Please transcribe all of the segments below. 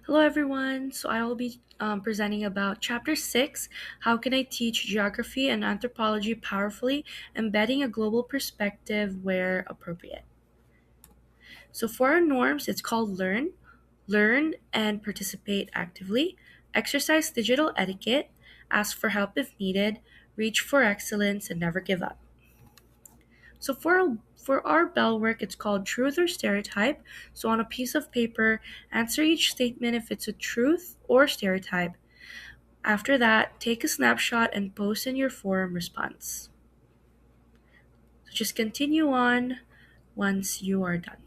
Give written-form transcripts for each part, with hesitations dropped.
Hello, everyone. So I will be presenting about Chapter 6, How Can I Teach Geography and Anthropology Powerfully, Embedding a Global Perspective Where Appropriate. So for our norms, it's called learn and participate actively, exercise digital etiquette, ask for help if needed, reach for excellence, and never give up. So for our bell work, it's called truth or stereotype. So on a piece of paper, answer each statement if it's a truth or stereotype. After that, take a snapshot and post in your forum response. So just continue on once you are done.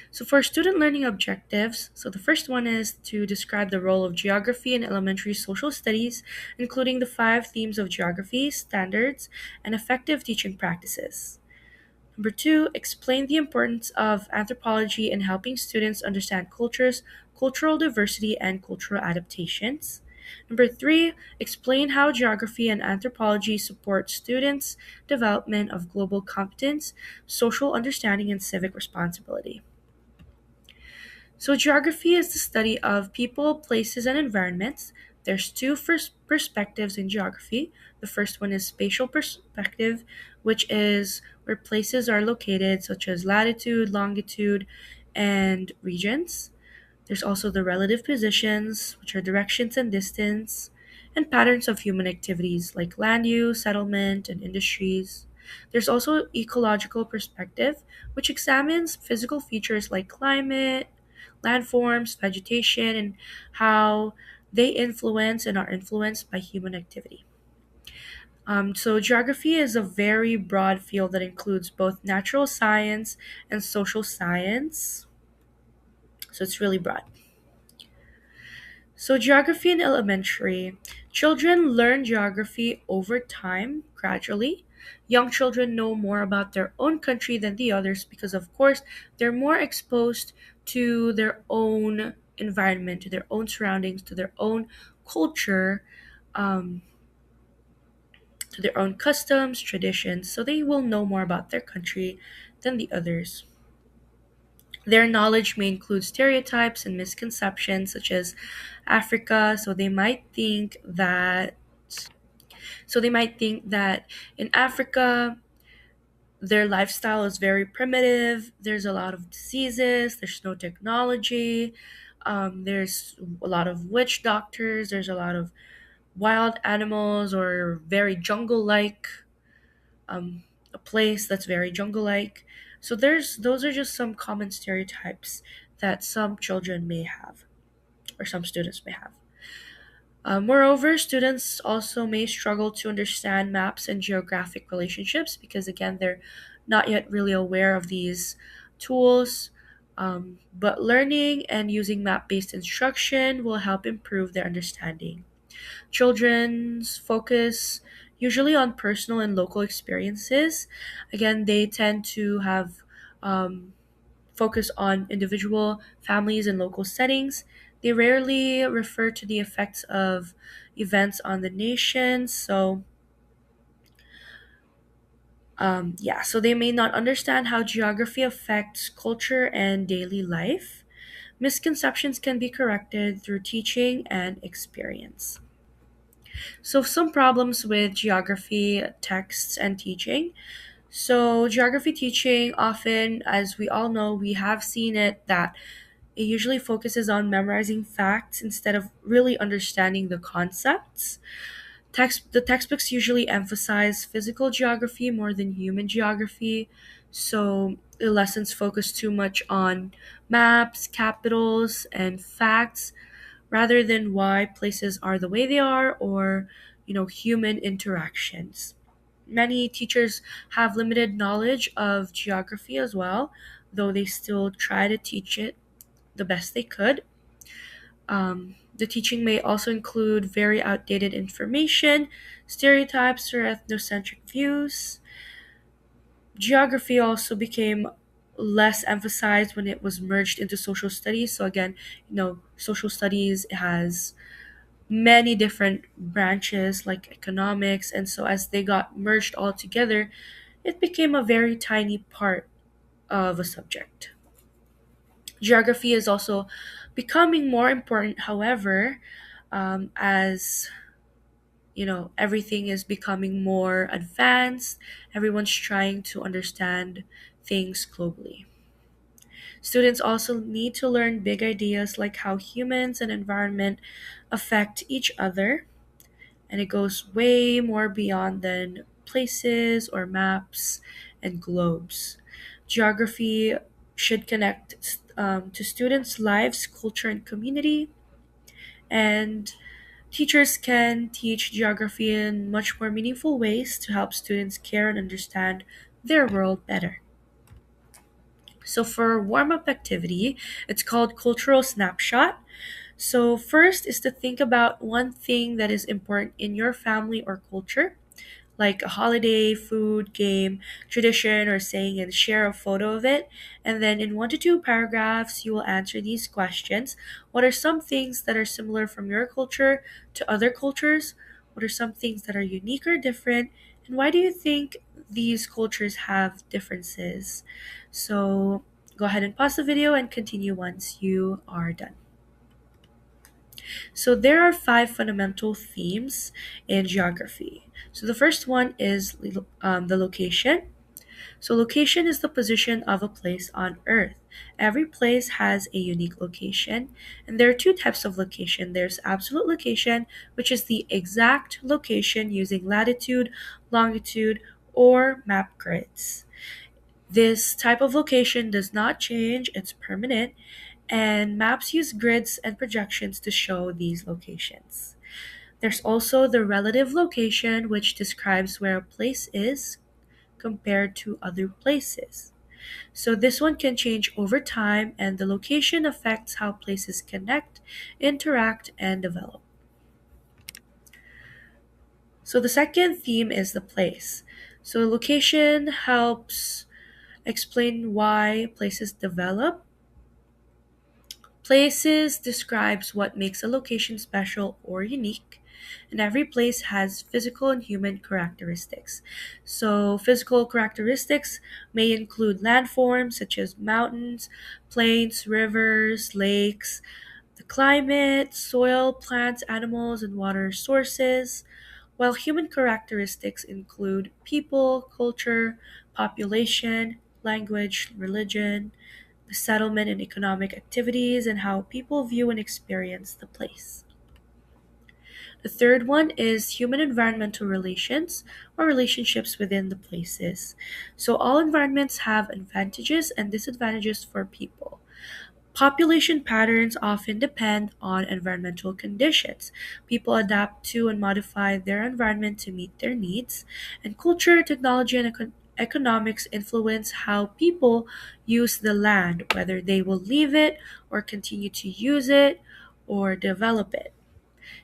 So for student learning objectives, so the first one is to describe the role of geography in elementary social studies, including the 5 themes of geography, standards, and effective teaching practices. Number 2, explain the importance of anthropology in helping students understand cultures, cultural diversity, and cultural adaptations. Number 3, explain how geography and anthropology support students' development of global competence, social understanding, and civic responsibility. So, geography is the study of people, places, and environments. There's two first perspectives in geography. The first one is spatial perspective, which is where places are located, such as latitude, longitude, and regions. There's also the relative positions, which are directions and distance, and patterns of human activities like land use, settlement, and industries. There's also ecological perspective, which examines physical features like climate, landforms, vegetation, and how they influence and are influenced by human activity. So, geography is a very broad field that includes both natural science and social science. So, it's really broad. So, geography in elementary. Children learn geography over time, gradually. Young children know more about their own country than the others because, of course, they're more exposed to their own environment, to their own surroundings, to their own culture, um, to their own customs, traditions. So, they will know more about their country than the others. Their knowledge may include stereotypes and misconceptions such as Africa, so they might think that in Africa their lifestyle is very primitive. There's a lot of diseases, there's no technology, there's a lot of witch doctors, there's a lot of wild animals or very jungle-like a place that's very jungle-like. So there's those are just some common stereotypes that some children may have or some students may have. Moreover, students also may struggle to understand maps and geographic relationships because, again, they're not yet really aware of these tools. But learning and using map based instruction will help improve their understanding. Children's focus usually on personal and local experiences. Again, they tend to have um, focus on individual families and local settings. They rarely refer to the effects of events on the nation. So they may not understand how geography affects culture and daily life. Misconceptions can be corrected through teaching and experience. So, some problems with geography texts and teaching. So, geography teaching often, as we all know, we have seen it that it usually focuses on memorizing facts instead of really understanding the concepts. The textbooks usually emphasize physical geography more than human geography, so the lessons focus too much on maps, capitals, and facts rather than why places are the way they are or human interactions. Many teachers have limited knowledge of geography as well, though they still try to teach it the best they could. The teaching may also include very outdated information, stereotypes, or ethnocentric views. Geography also became less emphasized when it was merged into social studies. So, again, social studies has many different branches like economics, and so as they got merged all together, it became a very tiny part of a subject. Geography is also becoming more important, however, as everything is becoming more advanced. Everyone's trying to understand things globally. Students also need to learn big ideas like how humans and environment affect each other, and it goes way more beyond than places or maps and globes. Geography should connect to students' lives, culture, and community, and teachers can teach geography in much more meaningful ways to help students care and understand their world better. So, for warm up activity, it's called Cultural Snapshot. So, first is to think about one thing that is important in your family or culture, like a holiday, food, game, tradition, or saying, and share a photo of it. And then in 1 to 2 paragraphs, you will answer these questions. What are some things that are similar from your culture to other cultures? What are some things that are unique or different? And why do you think these cultures have differences? So go ahead and pause the video and continue once you are done. So there are five fundamental themes in geography. So the first one is the location. So location is the position of a place on Earth. Every place has a unique location, and there are two types of location. There's absolute location, which is the exact location using latitude, longitude, or map grids. This type of location does not change, it's permanent, and maps use grids and projections to show these locations. There's also the relative location, which describes where a place is compared to other places. So this one can change over time, and the location affects how places connect, interact, and develop. So the second theme is the place. So location helps explain why places develop. Places describes what makes a location special or unique, and every place has physical and human characteristics. So, physical characteristics may include landforms such as mountains, plains, rivers, lakes, the climate, soil, plants, animals, and water sources, while human characteristics include people, culture, population, language, religion, the settlement and economic activities, and how people view and experience the place. The third one is human environmental relations or relationships within the places. So, all environments have advantages and disadvantages for people. Population patterns often depend on environmental conditions. People adapt to and modify their environment to meet their needs, and culture, technology, and economics influence how people use the land, whether they will leave it or continue to use it or develop it.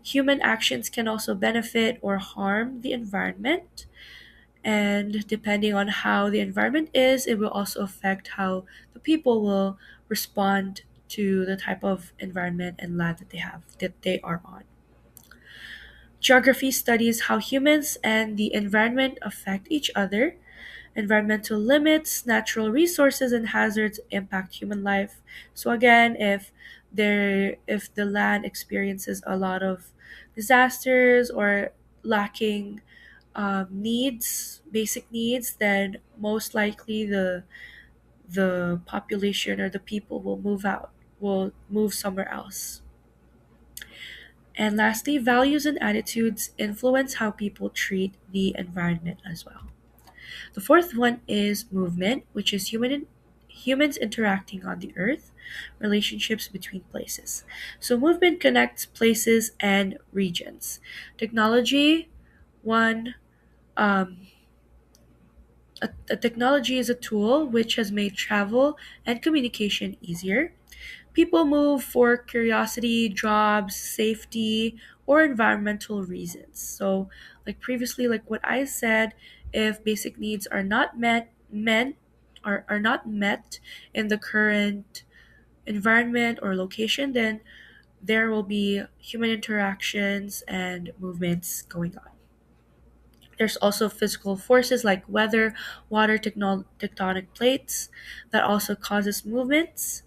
Human actions can also benefit or harm the environment, and depending on how the environment is, it will also affect how the people will respond to the type of environment and land that they are on. Geography studies how humans and the environment affect each other. Environmental limits, natural resources, and hazards impact human life. So again, if the land experiences a lot of disasters or lacking basic needs, then most likely the population or the people will move somewhere else. And lastly, values and attitudes influence how people treat the environment as well. The fourth one is movement, which is humans interacting on the earth, relationships between places. So movement connects places and regions. Technology, one a technology is a tool which has made travel and communication easier. People move for curiosity, jobs, safety, or environmental reasons. So, like previously, like what I said, if basic needs are not are not met in the current environment or location, then there will be human interactions and movements going on. There's also physical forces like weather, water, tectonic plates that also causes movements.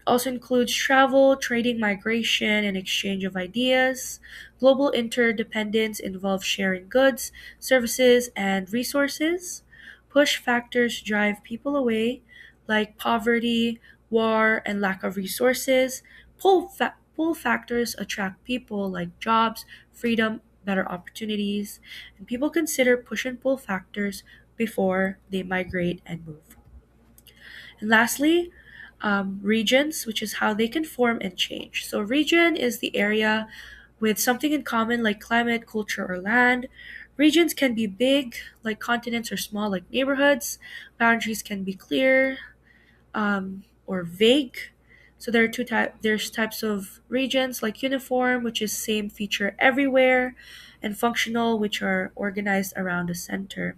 Also includes travel, trading, migration, and exchange of ideas. Global interdependence involves sharing goods, services, and resources. Push factors drive people away, like poverty, war, and lack of resources. Pull factors attract people, like jobs, freedom, better opportunities. And people consider push and pull factors before they migrate and move. And lastly, regions, which is how they can form and change. So, region is the area with something in common like climate, culture, or land. Regions can be big, like continents, or small, like neighborhoods. Boundaries can be clear or vague. So there are there's types of regions like uniform, which is same feature everywhere, and functional, which are organized around a center.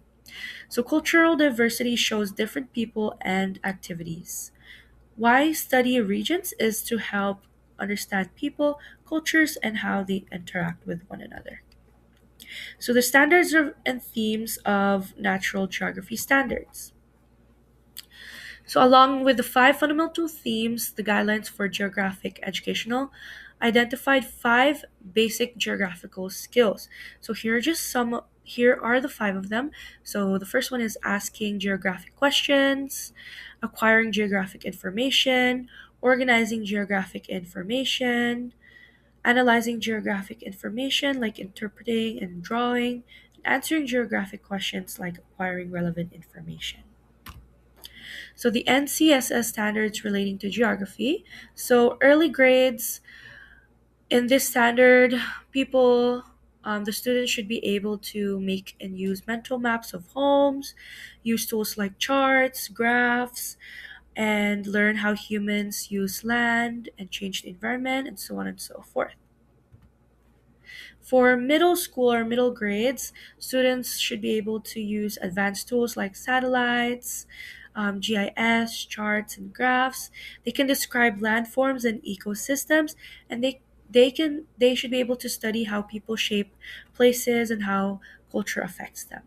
So cultural diversity shows different people and activities. Why study regions is to help understand people, cultures, and how they interact with one another. So the and themes of natural geography standards. So along with the five fundamental themes, the guidelines for geographic educational identified five basic geographical skills. So here are the five of them. So the first one is asking geographic questions, acquiring geographic information, organizing geographic information, analyzing geographic information like interpreting and drawing, and answering geographic questions like acquiring relevant information. So the NCSS standards relating to geography. So early grades in this standard, the students should be able to make and use mental maps of homes, use tools like charts, graphs, and learn how humans use land and change the environment, and so on and so forth. For middle school or middle grades, students should be able to use advanced tools like satellites, GIS, charts, and graphs. They can describe landforms and ecosystems, and they should be able to study how people shape places and how culture affects them.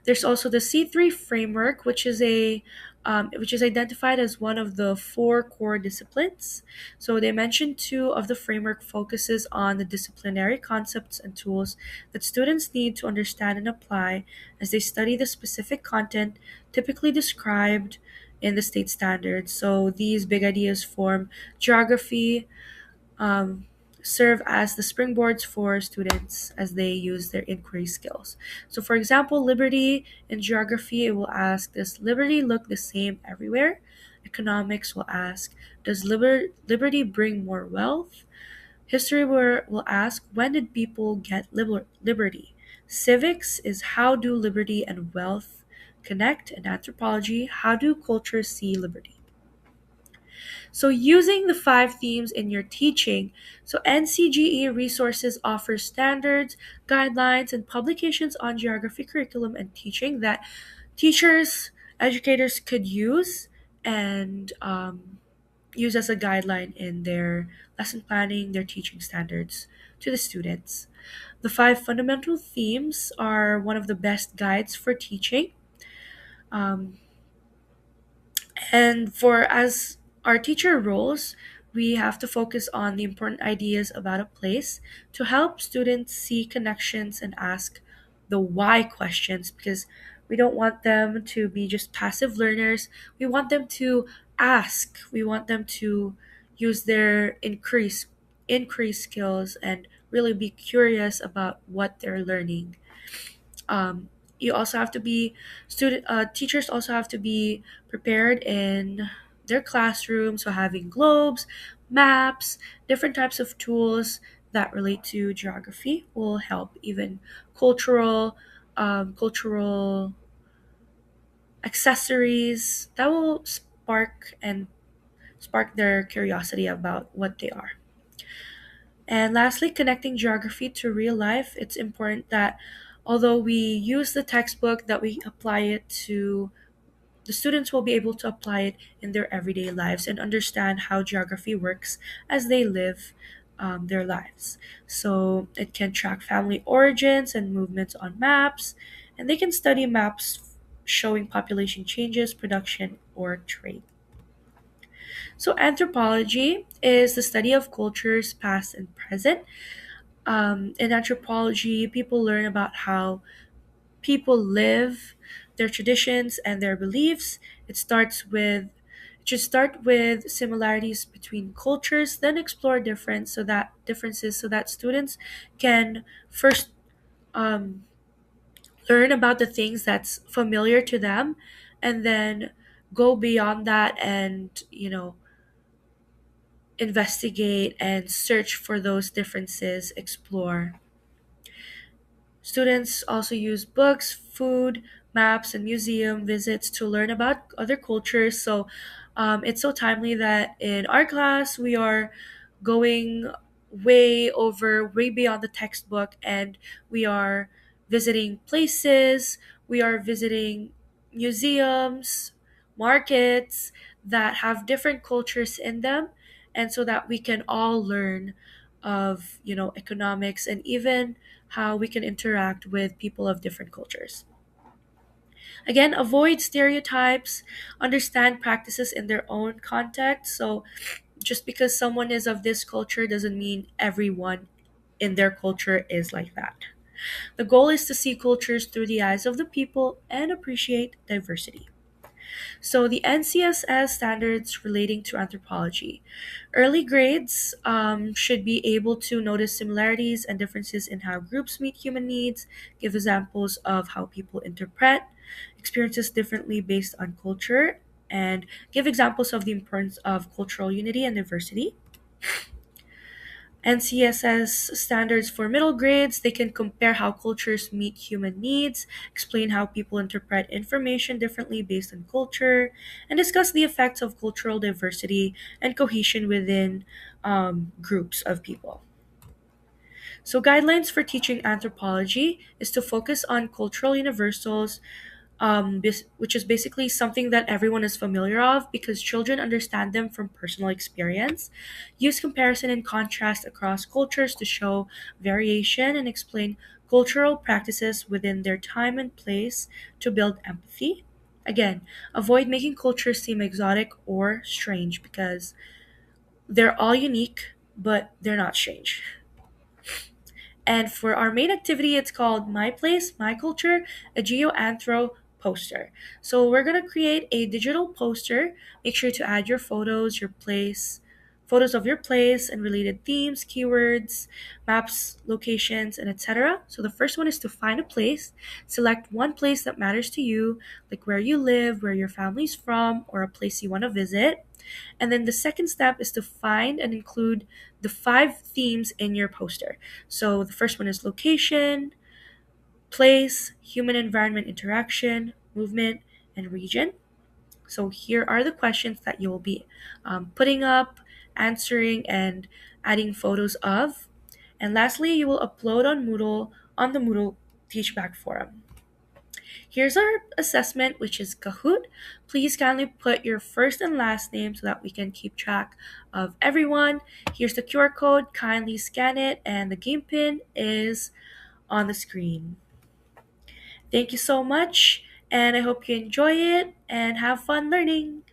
There's also the C3 framework, which is identified as one of the four core disciplines. So they mentioned two of the framework focuses on the disciplinary concepts and tools that students need to understand and apply as they study the specific content typically described in the state standards. So these big ideas form geography, um, serve as the springboards for students as they use their inquiry skills. So, for example, liberty in geography, it will ask, does liberty look the same everywhere? Economics will ask, does liberty bring more wealth? History will ask, when did people get liberty? Civics is, how do liberty and wealth connect? And anthropology, how do cultures see liberty? So, using the five themes in your teaching, so NCGE Resources offers standards, guidelines, and publications on geography curriculum and teaching that teachers, educators could use and use as a guideline in their lesson planning, their teaching standards to the students. The five fundamental themes are one of the best guides for teaching. Um, And for as our teacher roles, we have to focus on the important ideas about a place to help students see connections and ask the why questions because we don't want them to be just passive learners. We want them to ask. We want them to use their increase skills and really be curious about what they're learning. You also have to be teachers also have to be prepared in their classroom, so having globes, maps, different types of tools that relate to geography will help. Even cultural accessories that will spark their curiosity about what they are. And lastly, connecting geography to real life, it's important that although we use the textbook, that we apply it to the students will be able to apply it in their everyday lives and understand how geography works as they live their lives. So it can track family origins and movements on maps, and they can study maps showing population changes, production, or trade. So, anthropology is the study of cultures past and present. In anthropology, people learn about how people live, their traditions, and their beliefs. It should start with similarities between cultures, then explore differences so that students can first um, learn about the things that's familiar to them, and then go beyond that and investigate and search for those differences, explore. Students also use books, food, maps, and museum visits to learn about other cultures. So it's so timely that in our class we are going way beyond the textbook, and we are visiting places, we are visiting museums, markets that have different cultures in them, and so that we can all learn of economics and even how we can interact with people of different cultures. Again, avoid stereotypes, understand practices in their own context. So, just because someone is of this culture doesn't mean everyone in their culture is like that. The goal is to see cultures through the eyes of the people and appreciate diversity. So, the NCSS standards relating to anthropology. Early grades should be able to notice similarities and differences in how groups meet human needs, give examples of how people interpret experiences differently based on culture, and give examples of the importance of cultural unity and diversity. NCSS standards for middle grades, they can compare how cultures meet human needs, explain how people interpret information differently based on culture, and discuss the effects of cultural diversity and cohesion within groups of people. So, guidelines for teaching anthropology is to focus on cultural universals, which is basically something that everyone is familiar of because children understand them from personal experience. Use comparison and contrast across cultures to show variation and explain cultural practices within their time and place to build empathy. Again, avoid making cultures seem exotic or strange because they're all unique, but they're not strange. And for our main activity, it's called My Place, My Culture, a GeoAnthro poster. So we're going to create a digital poster. Make sure to add your photos, photos of your place and related themes, keywords, maps, locations, and etc. So the first one is to find a place. Select one place that matters to you, like where you live, where your family's from, or a place you want to visit. And then the second step is to find and include the five themes in your poster. So the first one is location, place, human environment interaction, movement, and region. So here are the questions that you will be putting up, answering, and adding photos of. And lastly, you will upload on the Moodle Teachback forum. Here's our assessment, which is Kahoot. Please kindly put your first and last name so that we can keep track of everyone. Here's the QR code. Kindly scan it, and the game pin is on the screen. Thank you so much, and I hope you enjoy it and have fun learning.